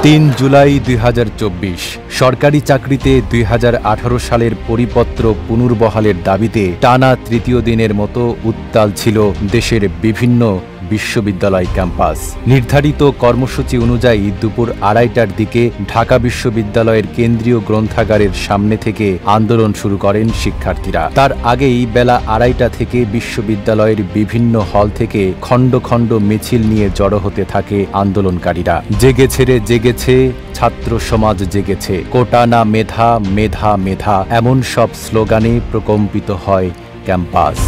তিন জুলাই ২০২৪ সরকারি চাকরিতে ২০১৮ সালের পরিপত্র পুনর্বহালের দাবিতে টানা তৃতীয় দিনের মতো উত্তাল ছিল দেশের বিভিন্ন বিশ্ববিদ্যালয় ক্যাম্পাস। নির্ধারিত কর্মসূচি অনুযায়ী দুপুর ২:৩০টার দিকে ঢাকা বিশ্ববিদ্যালয়ের কেন্দ্রীয় গ্রন্থাগারের সামনে থেকে আন্দোলন শুরু করেন শিক্ষার্থীরা। তার আগেই বেলা ২:৩০টা থেকে বিশ্ববিদ্যালয়ের বিভিন্ন হল থেকে খণ্ড খণ্ড মিছিল নিয়ে জড়ো হতে থাকে আন্দোলনকারীরা। জেগেছে রে জেগেছে, ছাত্র সমাজ জেগেছে, কোটা না মেধা, মেধা মেধা, এমন সব স্লোগানে প্রকম্পিত হয় ক্যাম্পাস।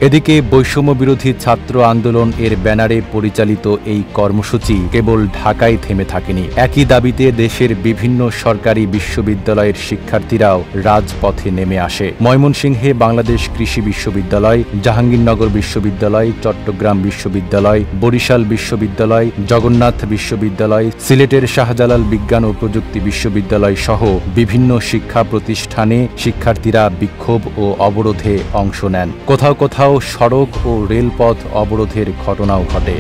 এদিকে বৈষম্য বিরোধী ছাত্র আন্দোলন এর ব্যানারে পরিচালিত এই কর্মসূচি কেবল ঢাকায় থেমে থাকেনি। একই দাবিতে দেশের বিভিন্ন সরকারি বিশ্ববিদ্যালয়ের শিক্ষার্থীরাও রাজপথে নেমে আসে। ময়মনসিংহে বাংলাদেশ কৃষি বিশ্ববিদ্যালয়, জাহাঙ্গীরনগর বিশ্ববিদ্যালয়, চট্টগ্রাম বিশ্ববিদ্যালয়, বরিশাল বিশ্ববিদ্যালয়, জগন্নাথ বিশ্ববিদ্যালয়, সিলেটের শাহজালাল বিজ্ঞান ও প্রযুক্তি বিশ্ববিদ্যালয় সহ বিভিন্ন শিক্ষা প্রতিষ্ঠানে শিক্ষার্থীরা বিক্ষোভ ও অবরোধে অংশ নেন। কোথাও কোথাও সড়ক ও রেলপথ অবরোধের ঘটনাও ঘটে।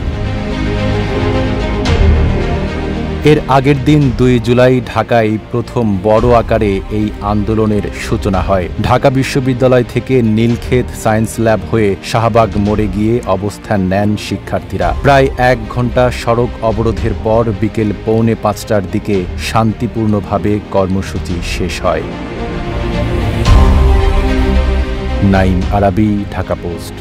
এর আগের দিন ২ জুলাই ঢাকায় প্রথম বড় আকারে এই আন্দোলনের সূচনা হয়। ঢাকা বিশ্ববিদ্যালয় থেকে নীলক্ষেত সায়েন্স ল্যাব হয়ে শাহবাগ মোড়ে গিয়ে অবস্থান নেন শিক্ষার্থীরা। প্রায় ১ ঘণ্টা সড়ক অবরোধের পর বিকেল ৪:৩০টার দিকে শান্তিপূর্ণভাবে কর্মসূচি শেষ হয়। নাঈম আরাবী, ঢাকা পোস্ট।